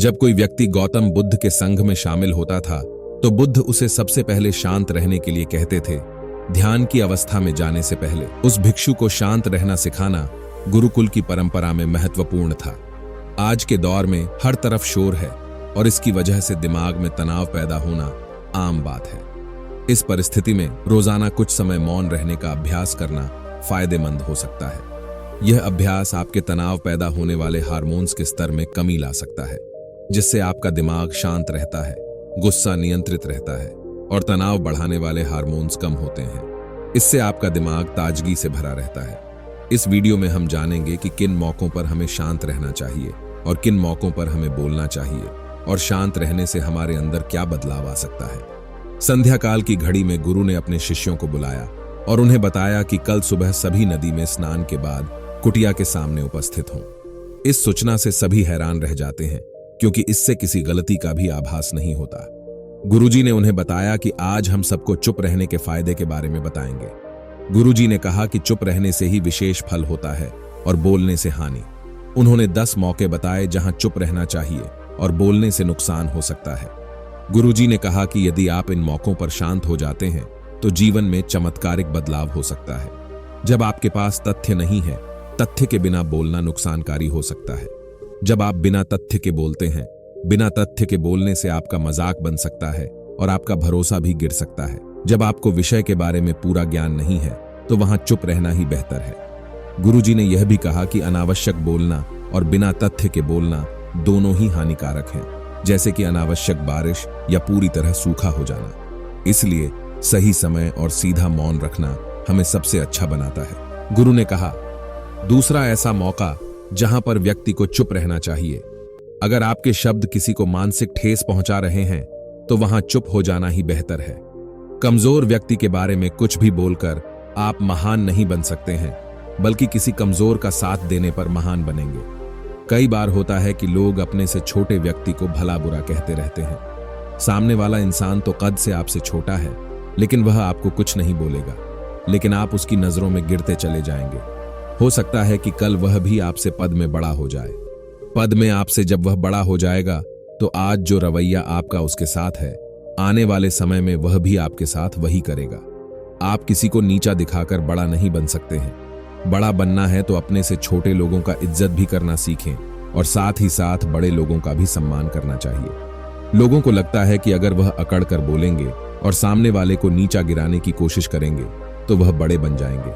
जब कोई व्यक्ति गौतम बुद्ध के संघ में शामिल होता था तो बुद्ध उसे सबसे पहले शांत रहने के लिए कहते थे। ध्यान की अवस्था में जाने से पहले उस भिक्षु को शांत रहना सिखाना गुरुकुल की परंपरा में महत्वपूर्ण था। आज के दौर में हर तरफ शोर है और इसकी वजह से दिमाग में तनाव पैदा होना आम बात है। इस परिस्थिति में रोजाना कुछ समय मौन रहने का अभ्यास करना फायदेमंद हो सकता है। यह अभ्यास आपके तनाव पैदा होने वाले हार्मोन्स के स्तर में कमी ला सकता है, जिससे आपका दिमाग शांत रहता है, गुस्सा नियंत्रित रहता है और तनाव बढ़ाने वाले हार्मोन्स कम होते हैं। इससे आपका दिमाग ताजगी से भरा रहता है। इस वीडियो में हम जानेंगे कि किन मौकों पर हमें शांत रहना चाहिए और किन मौकों पर हमें बोलना चाहिए और शांत रहने से हमारे अंदर क्या बदलाव आ सकता है। संध्या काल की घड़ी में गुरु ने अपने शिष्यों को बुलाया और उन्हें बताया कि कल सुबह सभी नदी में स्नान के बाद कुटिया के सामने उपस्थित हों। इस सूचना से सभी हैरान रह जाते हैं, क्योंकि इससे किसी गलती का भी आभास नहीं होता। गुरुजी ने उन्हें बताया कि आज हम सबको चुप रहने के फायदे के बारे में बताएंगे। गुरुजी ने कहा कि चुप रहने से ही विशेष फल होता है और बोलने से हानि। उन्होंने 10 मौके बताए जहां चुप रहना चाहिए और बोलने से नुकसान हो सकता है। गुरुजी ने कहा कि यदि आप इन मौकों पर शांत हो जाते हैं तो जीवन में चमत्कारिक बदलाव हो सकता है। जब आपके पास तथ्य नहीं है, तथ्य के बिना बोलना नुकसानकारी हो सकता है। जब आप बिना तथ्य के बोलते हैं, बिना तथ्य के बोलने से आपका मजाक बन सकता है और आपका भरोसा भी गिर सकता है। जब आपको विषय के बारे में पूरा ज्ञान नहीं है तो वहां चुप रहना ही बेहतर है। गुरुजी ने यह भी कहा कि अनावश्यक बोलना और बिना तथ्य के बोलना दोनों ही हानिकारक हैं, जैसे कि अनावश्यक बारिश या पूरी तरह सूखा हो जाना। इसलिए सही समय और सीधा मौन रखना हमें सबसे अच्छा बनाता है। गुरु ने कहा, दूसरा ऐसा मौका जहां पर व्यक्ति को चुप रहना चाहिए। अगर आपके शब्द किसी को मानसिक ठेस पहुंचा रहे हैं तो वहां चुप हो जाना ही बेहतर है। कमजोर व्यक्ति के बारे में कुछ भी बोलकर आप महान नहीं बन सकते हैं, बल्कि किसी कमजोर का साथ देने पर महान बनेंगे। कई बार होता है कि लोग अपने से छोटे व्यक्ति को भला बुरा कहते रहते हैं। सामने वाला इंसान तो कद से आपसे छोटा है, लेकिन वह आपको कुछ नहीं बोलेगा, लेकिन आप उसकी नजरों में गिरते चले जाएंगे। हो सकता है कि कल वह भी आपसे पद में बड़ा हो जाए। पद में आपसे जब वह बड़ा हो जाएगा तो आज जो रवैया आपका उसके साथ है, आने वाले समय में वह भी आपके साथ वही करेगा। आप किसी को नीचा दिखाकर बड़ा नहीं बन सकते हैं। बड़ा बनना है तो अपने से छोटे लोगों का इज्जत भी करना सीखें और साथ ही साथ बड़े लोगों का भी सम्मान करना चाहिए। लोगों को लगता है कि अगर वह अकड़ कर बोलेंगे और सामने वाले को नीचा गिराने की कोशिश करेंगे तो वह बड़े बन जाएंगे,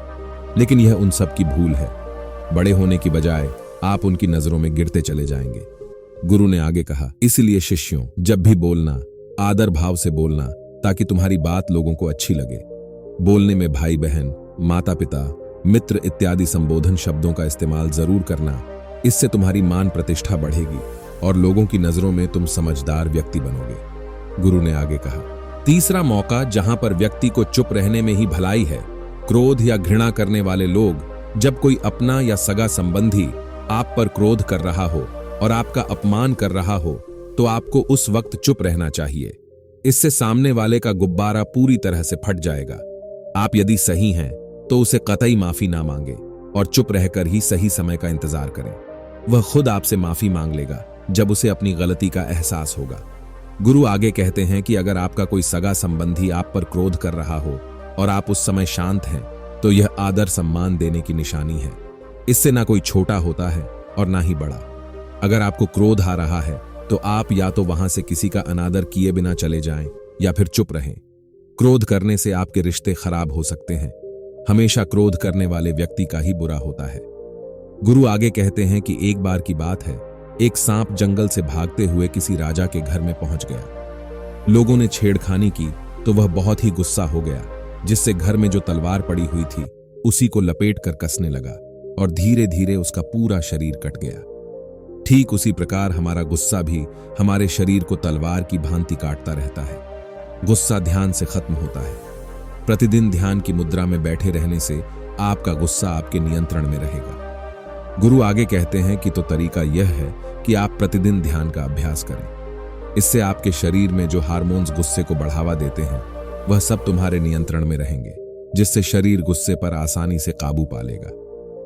लेकिन यह उन सब की भूल है। बड़े होने की बजाय आप उनकी नजरों में गिरते चले जाएंगे। गुरु ने आगे कहा, इसलिए शिष्यों, जब भी बोलना आदर भाव से बोलना, ताकि तुम्हारी बात लोगों को अच्छी लगे। बोलने में भाई बहन, माता पिता, मित्र इत्यादि संबोधन शब्दों का इस्तेमाल जरूर करना। इससे तुम्हारी मान प्रतिष्ठा बढ़ेगी और लोगों की नजरों में तुम समझदार व्यक्ति बनोगे। गुरु ने आगे कहा, तीसरा मौका जहां पर व्यक्ति को चुप रहने में ही भलाई है। क्रोध या घृणा करने वाले लोग, जब कोई अपना या सगा संबंधी आप पर क्रोध कर रहा हो और आपका अपमान कर रहा हो तो आपको उस वक्त चुप रहना चाहिए। इससे सामने वाले का गुब्बारा पूरी तरह से फट जाएगा। आप यदि सही हैं तो उसे कतई माफी ना मांगे और चुप रहकर ही सही समय का इंतजार करें। वह खुद आपसे माफी मांग लेगा जब उसे अपनी गलती का एहसास होगा। गुरु आगे कहते हैं कि अगर आपका कोई सगा संबंधी आप पर क्रोध कर रहा हो और आप उस समय शांत हैं तो यह आदर सम्मान देने की निशानी है। इससे ना कोई छोटा होता है और ना ही बड़ा। अगर आपको क्रोध आ रहा है तो आप या तो वहां से किसी का अनादर किए बिना चले जाएं या फिर चुप रहें। क्रोध करने से आपके रिश्ते खराब हो सकते हैं। हमेशा क्रोध करने वाले व्यक्ति का ही बुरा होता है। गुरु आगे कहते हैं कि एक बार की बात है, एक सांप जंगल से भागते हुए किसी राजा के घर में पहुंच गया। लोगों ने छेड़खानी की तो वह बहुत ही गुस्सा हो गया, जिससे घर में जो तलवार पड़ी हुई थी उसी को लपेट कर कसने लगा और धीरे धीरे उसका पूरा शरीर कट गया। ठीक उसी प्रकार हमारा गुस्सा भी हमारे शरीर को तलवार की भांति काटता रहता है। गुस्सा ध्यान से खत्म होता है। प्रतिदिन ध्यान की मुद्रा में बैठे रहने से आपका गुस्सा आपके नियंत्रण में रहेगा। गुरु आगे कहते हैं कि तो तरीका यह है कि आप प्रतिदिन ध्यान का अभ्यास करें। इससे आपके शरीर में जो हार्मोन्स गुस्से को बढ़ावा देते हैं वह सब तुम्हारे नियंत्रण में रहेंगे, जिससे शरीर गुस्से पर आसानी से काबू पा लेगा।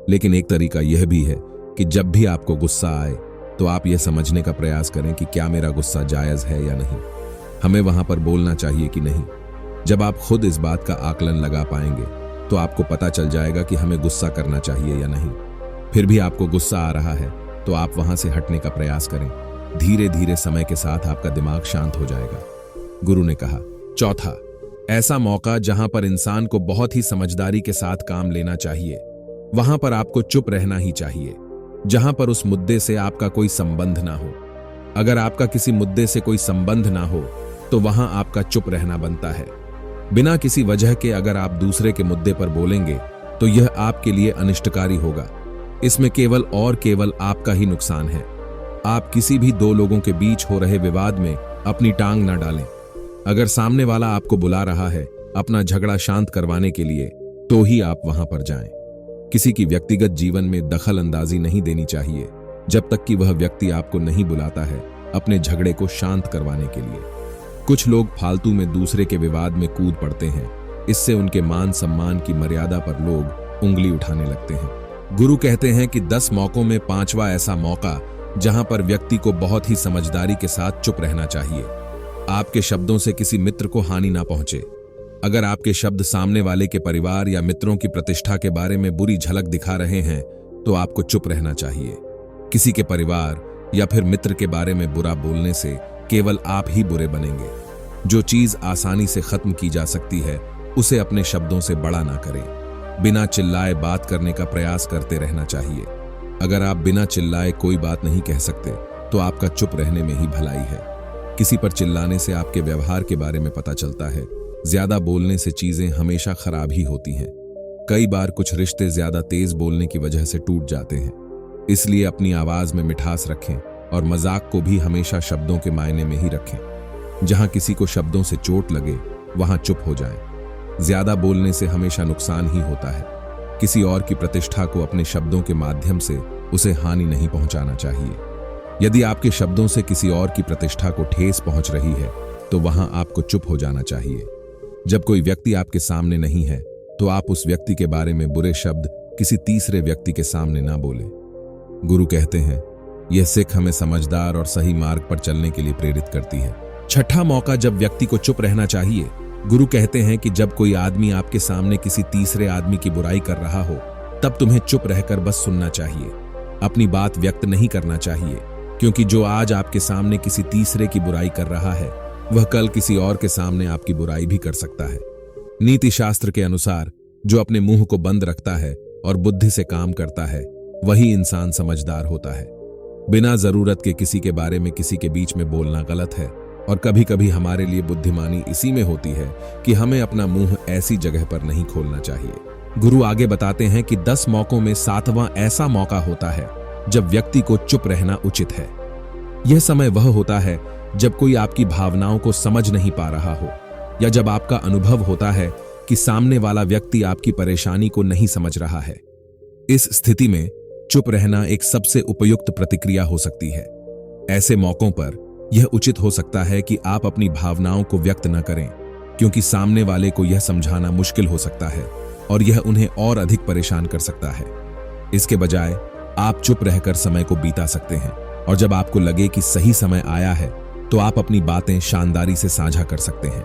लेकिन एक तरीका यह भी है कि जब भी आपको गुस्सा आए तो आप यह समझने का प्रयास करें कि क्या मेरा गुस्सा जायज है या नहीं। हमें वहां पर बोलना चाहिए कि नहीं। जब आप खुद इस बात का आकलन लगा पाएंगे तो आपको पता चल जाएगा कि हमें गुस्सा करना चाहिए या नहीं। फिर भी आपको गुस्सा आ रहा है तो आप वहां से हटने का प्रयास करें। धीरे धीरे समय के साथ आपका दिमाग शांत हो जाएगा। गुरु ने कहा, चौथा, ऐसा मौका जहां पर इंसान को बहुत ही समझदारी के साथ काम लेना चाहिए, वहां पर आपको चुप रहना ही चाहिए। जहां पर उस मुद्दे से आपका कोई संबंध ना हो। अगर आपका किसी मुद्दे से कोई संबंध ना हो तो वहां आपका चुप रहना बनता है। बिना किसी वजह के अगर आप दूसरे के मुद्दे पर बोलेंगे तो यह आपके लिए अनिष्टकारी होगा। इसमें केवल और केवल आपका ही नुकसान है। आप किसी भी दो लोगों के बीच हो रहे विवाद में अपनी टांग ना डालें। अगर सामने वाला आपको बुला रहा है अपना झगड़ा शांत करवाने के लिए तो ही आप वहां पर जाएं। किसी की व्यक्तिगत जीवन में दखल अंदाजी नहीं देनी चाहिए जब तक कि वह व्यक्ति आपको नहीं बुलाता है अपने झगड़े को शांत करवाने के लिए। कुछ लोग फालतू में दूसरे के विवाद में कूद पड़ते हैं। इससे उनके मान सम्मान की मर्यादा पर लोग उंगली उठाने लगते हैं। गुरु कहते हैं कि 10 मौकों में 5वां ऐसा मौका जहां पर व्यक्ति को बहुत ही समझदारी के साथ चुप रहना चाहिए। आपके शब्दों से किसी मित्र को हानि ना पहुंचे। अगर आपके शब्द सामने वाले के परिवार या मित्रों की प्रतिष्ठा के बारे में बुरी झलक दिखा रहे हैं तो आपको चुप रहना चाहिए। किसी के परिवार या फिर मित्र के बारे में बुरा बोलने से केवल आप ही बुरे बनेंगे। जो चीज आसानी से खत्म की जा सकती है उसे अपने शब्दों से बड़ा ना करें। बिना चिल्लाए बात करने का प्रयास करते रहना चाहिए। अगर आप बिना चिल्लाए कोई बात नहीं कह सकते तो आपका चुप रहने में ही भलाई है। किसी पर चिल्लाने से आपके व्यवहार के बारे में पता चलता है। ज्यादा बोलने से चीजें हमेशा खराब ही होती हैं। कई बार कुछ रिश्ते ज्यादा तेज बोलने की वजह से टूट जाते हैं। इसलिए अपनी आवाज में मिठास रखें और मजाक को भी हमेशा शब्दों के मायने में ही रखें। जहां किसी को शब्दों से चोट लगे वहां चुप हो जाएं। ज्यादा बोलने से हमेशा नुकसान ही होता है। किसी और की प्रतिष्ठा को अपने शब्दों के माध्यम से उसे हानि नहीं पहुंचाना चाहिए। यदि आपके शब्दों से किसी और की प्रतिष्ठा को ठेस पहुंच रही है तो वहां आपको चुप हो जाना चाहिए। जब कोई व्यक्ति आपके सामने नहीं है तो आप उस व्यक्ति के बारे में बुरे शब्द किसी तीसरे व्यक्ति के सामने ना बोलें। गुरु कहते हैं यह सीख हमें समझदार और सही मार्ग पर चलने के लिए प्रेरित करती है। छठा मौका जब व्यक्ति को चुप रहना चाहिए। गुरु कहते हैं कि जब कोई आदमी आपके सामने किसी तीसरे आदमी की बुराई कर रहा हो तब तुम्हें चुप रहकर बस सुनना चाहिए। अपनी बात व्यक्त नहीं करना चाहिए, क्योंकि जो आज आपके सामने किसी तीसरे की बुराई कर रहा है वह कल किसी और के सामने आपकी बुराई भी कर सकता है। नीति शास्त्र के अनुसार जो अपने मुंह को बंद रखता है और बुद्धि से काम करता है वही इंसान समझदार होता है। बिना जरूरत के किसी के बारे में किसी के बीच में बोलना गलत है और कभी कभी हमारे लिए बुद्धिमानी इसी में होती है कि हमें अपना मुंह ऐसी जगह पर नहीं खोलना चाहिए। गुरु आगे बताते हैं कि 10 मौकों में 7वां ऐसा मौका होता है जब व्यक्ति को चुप रहना उचित है। यह समय वह होता है जब कोई आपकी भावनाओं को समझ नहीं पा रहा हो या जब आपका अनुभव होता है कि सामने वाला व्यक्ति आपकी परेशानी को नहीं समझ रहा है। इस स्थिति में चुप रहना एक सबसे उपयुक्त प्रतिक्रिया हो सकती है। ऐसे मौकों पर यह उचित हो सकता है कि आप अपनी भावनाओं को व्यक्त न करें, क्योंकि सामने वाले को यह समझाना मुश्किल हो सकता है और यह उन्हें और अधिक परेशान कर सकता है। इसके बजाय आप चुप रहकर समय को बीता सकते हैं और जब आपको लगे कि सही समय आया है तो आप अपनी बातें शानदारी से साझा कर सकते हैं।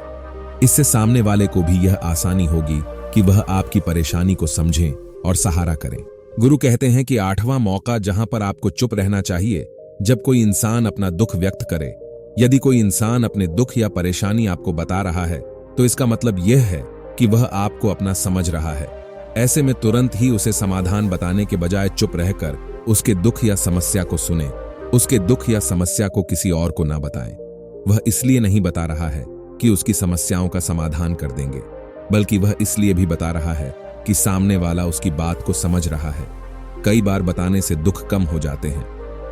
इससे सामने वाले को भी यह आसानी होगी कि वह आपकी परेशानी को समझें और सहारा करें। गुरु कहते हैं कि 8वां मौका जहां पर आपको चुप रहना चाहिए जब कोई इंसान अपना दुख व्यक्त करे। यदि कोई इंसान अपने दुख या परेशानी आपको बता रहा है तो इसका मतलब यह है कि वह आपको अपना समझ रहा है। ऐसे में तुरंत ही उसे समाधान बताने के बजाय चुप रहकर उसके दुख या समस्या को सुने। उसके दुख या समस्या को किसी और को ना बताएं। वह इसलिए नहीं बता रहा है कि उसकी समस्याओं का समाधान कर देंगे, बल्कि वह इसलिए भी बता रहा है कि सामने वाला उसकी बात को समझ रहा है। कई बार बताने से दुख कम हो जाते हैं।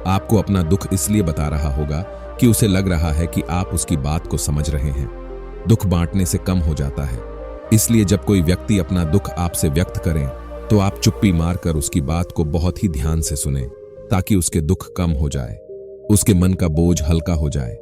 आपको अपना दुख इसलिए बता रहा होगा कि उसे लग रहा है कि आप उसकी बात को समझ रहे हैं। दुख बांटने से कम हो जाता है। इसलिए जब कोई व्यक्ति अपना दुख आपसे व्यक्त करे तो आप चुप्पी मारकर उसकी बात को बहुत ही ध्यान से सुने, ताकि उसके दुख कम हो जाए, उसके मन का बोझ हल्का हो जाए,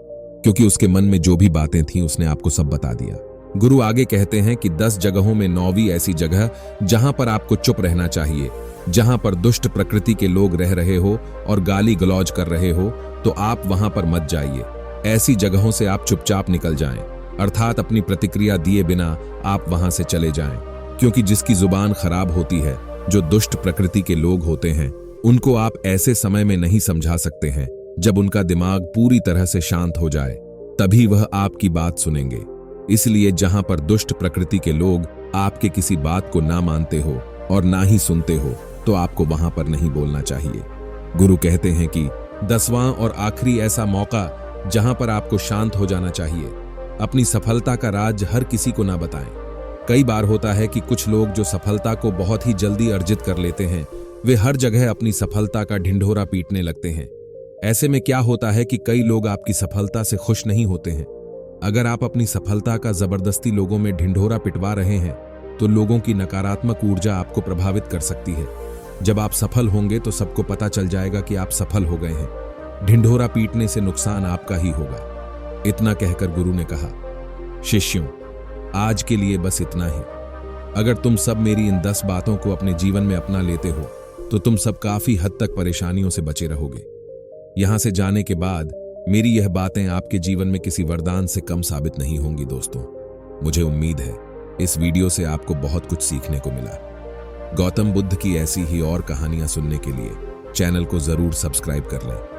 क्योंकि उसके मन में जो भी बातें थीं उसने आपको सब बता दिया। गुरु आगे कहते हैं कि 10 जगहों में 9वीं ऐसी जगह जहां पर आपको चुप रहना चाहिए जहां पर दुष्ट प्रकृति के लोग रह रहे हो और गाली गलौज कर रहे हो तो आप वहां पर मत जाइए। ऐसी जगहों से आप चुपचाप निकल जाएं, अर्थात अपनी प्रतिक्रिया दिए बिना आप वहां से चले जाएं, क्योंकि जिसकी जुबान खराब होती है, जो दुष्ट प्रकृति के लोग होते हैं, उनको आप ऐसे समय में नहीं समझा सकते हैं जब उनका दिमाग पूरी तरह से शांत हो जाए, तभी वह आपकी बात सुनेंगे। इसलिए जहां पर दुष्ट प्रकृति के लोग आपके किसी बात को ना मानते हो और ना ही सुनते हो तो आपको वहां पर नहीं बोलना चाहिए। गुरु कहते हैं कि 10वां और आखिरी ऐसा मौका जहां पर आपको शांत हो जाना चाहिए। अपनी सफलता का राज हर किसी को ना बताएं। कई बार होता है कि कुछ लोग जो सफलता को बहुत ही जल्दी अर्जित कर लेते हैं, वे हर जगह अपनी सफलता का ढिंढोरा पीटने लगते हैं। ऐसे में क्या होता है कि कई लोग आपकी सफलता से खुश नहीं होते हैं। अगर आप अपनी सफलता का जबरदस्ती लोगों में ढिंढोरा पिटवा रहे हैं तो लोगों की नकारात्मक ऊर्जा आपको प्रभावित कर सकती है। जब आप सफल होंगे तो सबको पता चल जाएगा कि आप सफल हो गए हैं। ढिंढोरा पीटने से नुकसान आपका ही होगा। इतना कहकर गुरु ने कहा, शिष्यों, आज के लिए बस इतना ही। अगर तुम सब मेरी इन 10 बातों को अपने जीवन में अपना लेते हो तो तुम सब काफी हद तक परेशानियों से बचे रहोगे। यहां से जाने के बाद मेरी यह बातें आपके जीवन में किसी वरदान से कम साबित नहीं होंगी। दोस्तों, मुझे उम्मीद है इस वीडियो से आपको बहुत कुछ सीखने को मिला। गौतम बुद्ध की ऐसी ही और कहानियां सुनने के लिए चैनल को जरूर सब्सक्राइब कर लें।